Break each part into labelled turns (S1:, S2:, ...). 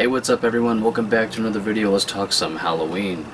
S1: Hey, what's up everyone? Welcome back to another video. Let's talk some Halloween.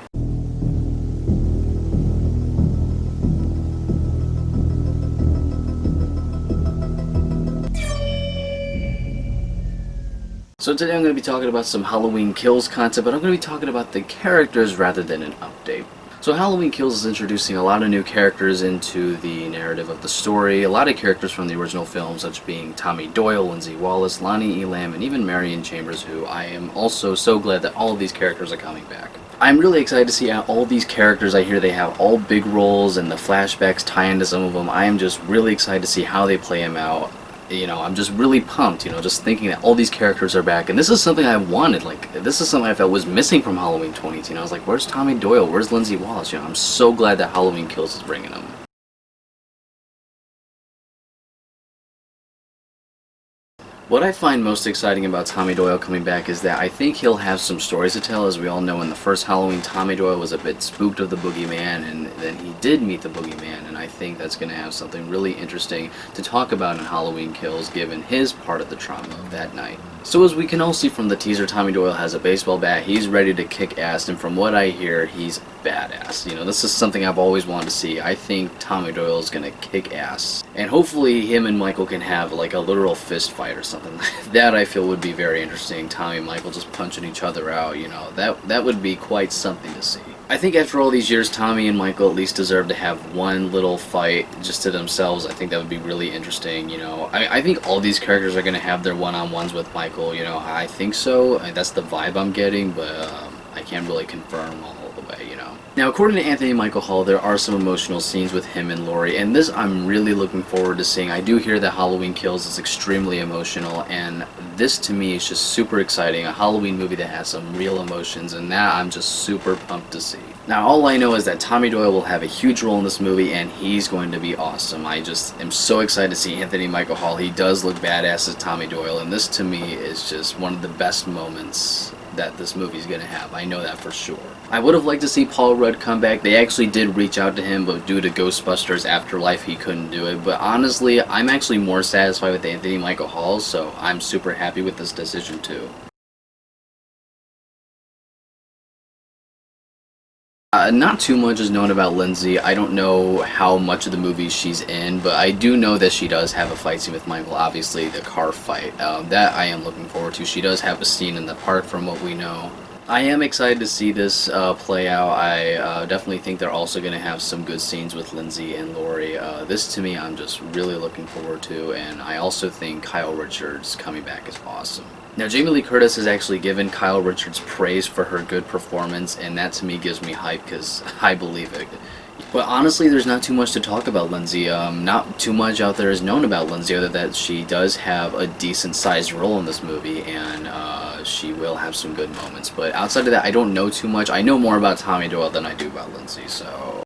S1: So today I'm going to be talking about some Halloween Kills content, but I'm going to be talking about the characters rather than an update. So Halloween Kills is introducing a lot of new characters into the narrative of the story. A lot of characters from the original film, such being Tommy Doyle, Lindsay Wallace, Lonnie, ELAM, and even Marion Chambers, who I am also so glad that all of these characters are coming back. I'm really excited to see how all these characters, I hear they have all big roles and the flashbacks tie into some of them. I am just really excited to see how they play them out. You know, I'm just really pumped, you know, just thinking that all these characters are back. And this is something I wanted, like, this is something I felt was missing from Halloween 2018. I was like, where's Tommy Doyle? Where's Lindsay Wallace? You know, I'm so glad that Halloween Kills is bringing them. What I find most exciting about Tommy Doyle coming back is that I think he'll have some stories to tell. As we all know, in the first Halloween, Tommy Doyle was a bit spooked of the boogeyman, and then he did meet the boogeyman, and I think that's going to have something really interesting to talk about in Halloween Kills, given his part of the trauma of that night. So as we can all see from the teaser, Tommy Doyle has a baseball bat, he's ready to kick ass, and from what I hear, he's badass. You know, this is something I've always wanted to see. I think Tommy Doyle is going to kick ass. And hopefully him and Michael can have like a literal fist fight or something. That I feel would be very interesting. Tommy and Michael just punching each other out, you know, that would be quite something to see. I think after all these years, Tommy and Michael at least deserve to have one little fight just to themselves. I think that would be really interesting, you know. I think all these characters are going to have their one-on-ones with Michael, you know. I think so. That's the vibe I'm getting, but I can't really confirm all the way, you know. Now, according to Anthony Michael Hall, there are some emotional scenes with him and Laurie, and this I'm really looking forward to seeing. I do hear that Halloween Kills is extremely emotional, and this to me is just super exciting. A Halloween movie that has some real emotions, and that I'm just super pumped to see. Now, all I know is that Tommy Doyle will have a huge role in this movie, and he's going to be awesome. I just am so excited to see Anthony Michael Hall. He does look badass as Tommy Doyle, and this to me is just one of the best moments that this movie's gonna have. I know that for sure. I would have liked to see Paul Rudd come back. They actually did reach out to him, but due to Ghostbusters Afterlife, he couldn't do it. But honestly, I'm actually more satisfied with Anthony Michael Hall, so I'm super happy with this decision too. Not too much is known about Lindsay. I don't know how much of the movies she's in, but I do know that she does have a fight scene with Michael, obviously the car fight. That I am looking forward to. She does have a scene in the park from what we know. I am excited to see this play out. I definitely think they're also going to have some good scenes with Lindsay and Laurie. This to me I'm just really looking forward to, and I also think Kyle Richards coming back is awesome. Now, Jamie Lee Curtis has actually given Kyle Richards praise for her good performance, and that to me gives me hype because I believe it. But honestly, there's not too much to talk about Lindsay. Not too much out there is known about Lindsay, other than that she does have a decent sized role in this movie, and she will have some good moments. But outside of that, I don't know too much. I know more about Tommy Doyle than I do about Lindsay, so...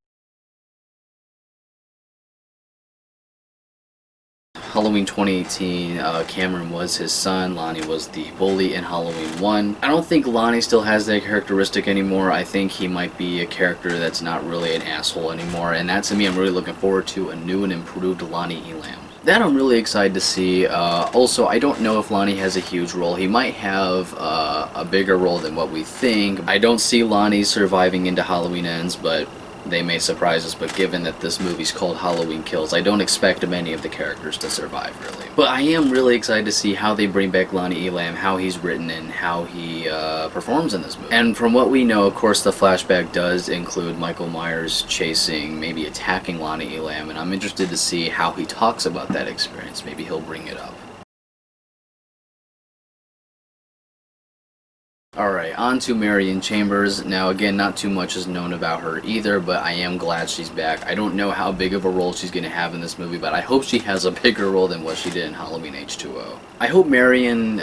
S1: Halloween 2018, Cameron was his son, Lonnie was the bully in Halloween 1. I don't think Lonnie still has that characteristic anymore. I think he might be a character that's not really an asshole anymore, and that to me I'm really looking forward to a new and improved Lonnie Elam. That I'm really excited to see. Also, I don't know if Lonnie has a huge role. He might have a bigger role than what we think. I don't see Lonnie surviving into Halloween Ends, but they may surprise us, but given that this movie's called Halloween Kills, I don't expect many of the characters to survive, really. But I am really excited to see how they bring back Lonnie Elam, how he's written, and how he performs in this movie. And from what we know, of course, the flashback does include Michael Myers chasing, maybe attacking Lonnie Elam, and I'm interested to see how he talks about that experience. Maybe he'll bring it up. Alright, on to Marion Chambers. Now again, not too much is known about her either, but I am glad she's back. I don't know how big of a role she's going to have in this movie, but I hope she has a bigger role than what she did in Halloween H2O. I hope Marion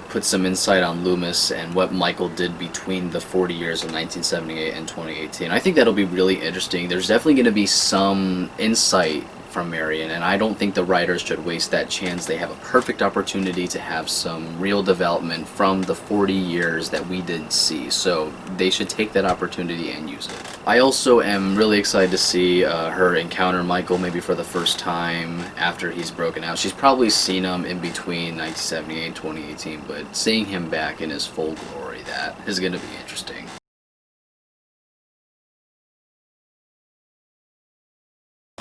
S1: puts some insight on Loomis and what Michael did between the 40 years of 1978 and 2018. I think that'll be really interesting. There's definitely going to be some insight from Marion, and I don't think the writers should waste that chance. They have a perfect opportunity to have some real development from the 40 years that we didn't see, so they should take that opportunity and use it. I also am really excited to see her encounter Michael maybe for the first time after he's broken out. She's probably seen him in between 1978 and 2018, but seeing him back in his full glory, that is going to be interesting.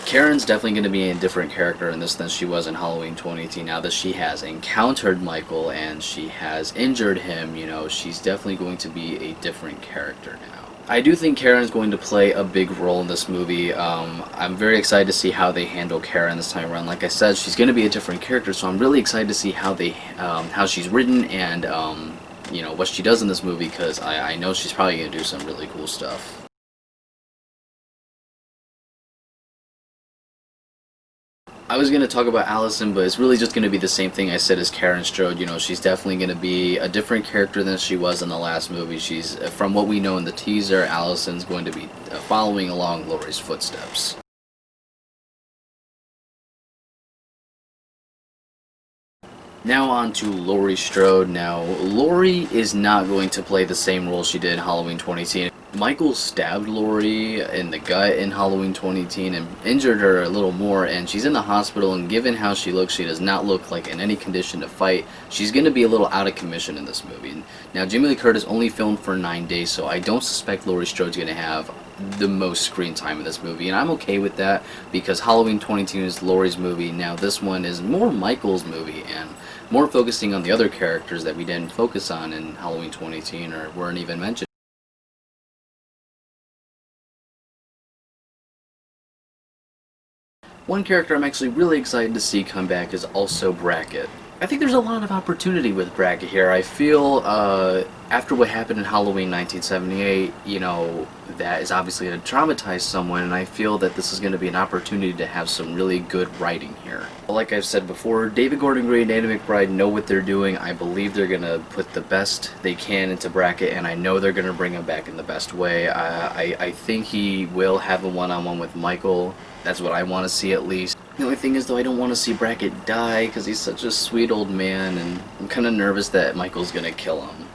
S1: Karen's definitely going to be a different character in this than she was in Halloween 2018. Now that she has encountered Michael and she has injured him, you know, she's definitely going to be a different character now. I do think Karen's going to play a big role in this movie. I'm very excited to see how they handle Karen this time around. Like I said, she's going to be a different character, so I'm really excited to see how she's written and you know, what she does in this movie, because I know she's probably going to do some really cool stuff. I was going to talk about Allison, but it's really just going to be the same thing I said as Karen Strode. You know, she's definitely going to be a different character than she was in the last movie. She's, from what we know in the teaser, Allison's going to be following along Laurie's footsteps. Now on to Laurie Strode. Now, Laurie is not going to play the same role she did in Halloween 2018. Michael stabbed Laurie in the gut in Halloween 2018 and injured her a little more, and she's in the hospital, and given how she looks, she does not look like in any condition to fight. She's going to be a little out of commission in this movie. Now, Jamie Lee Curtis only filmed for 9 days, so I don't suspect Laurie Strode's going to have the most screen time in this movie, and I'm okay with that because Halloween 2018 is Laurie's movie. Now this one is more Michael's movie and more focusing on the other characters that we didn't focus on in Halloween 2018 or weren't even mentioned. One character I'm actually really excited to see come back is also Brackett. I think there's a lot of opportunity with Brackett here. I feel after what happened in Halloween 1978, you know, that is obviously going to traumatize someone, and I feel that this is going to be an opportunity to have some really good writing here. Like I've said before, David Gordon Green and Danny McBride know what they're doing. I believe they're going to put the best they can into Brackett, and I know they're going to bring him back in the best way. I think he will have a one-on-one with Michael. That's what I want to see, at least. The only thing is, though, I don't want to see Brackett die because he's such a sweet old man, and I'm kind of nervous that Michael's going to kill him.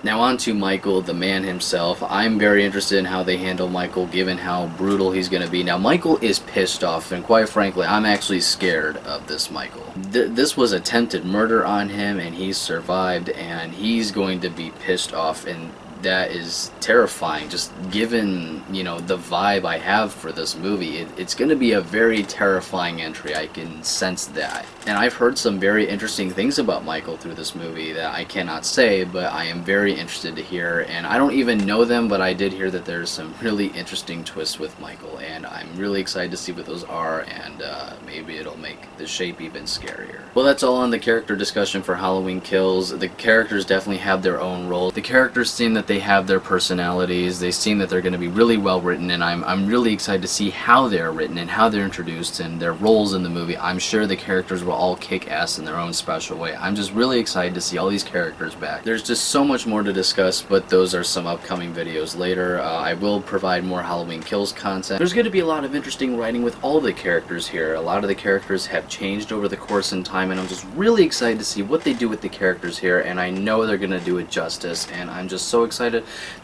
S1: Now on to Michael, the man himself. I'm very interested in how they handle Michael, given how brutal he's going to be. Now, Michael is pissed off, and quite frankly, I'm actually scared of this Michael. This was attempted murder on him, and he survived, and he's going to be pissed off, and that is terrifying. Just given, you know, the vibe I have for this movie, it's going to be a very terrifying entry. I can sense that. And I've heard some very interesting things about Michael through this movie that I cannot say, but I am very interested to hear. And I don't even know them, but I did hear that there's some really interesting twists with Michael, and I'm really excited to see what those are, and maybe it'll make the shape even scarier. Well, that's all on the character discussion for Halloween Kills. The characters definitely have their own role. The characters seem that they have their personalities. They seem that they're going to be really well written, and I'm really excited to see how they're written and how they're introduced and their roles in the movie. I'm sure the characters will all kick ass in their own special way. I'm just really excited to see all these characters back. There's just so much more to discuss, but those are some upcoming videos later. I will provide more Halloween Kills content. There's going to be a lot of interesting writing with all the characters here. A lot of the characters have changed over the course in time, and I'm just really excited to see what they do with the characters here, and I know they're going to do it justice, and I'm just so excited.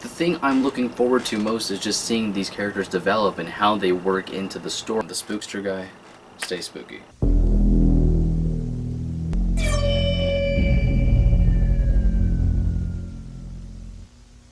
S1: The thing I'm looking forward to most is just seeing these characters develop and how they work into the story. The Spookster guy, stay spooky.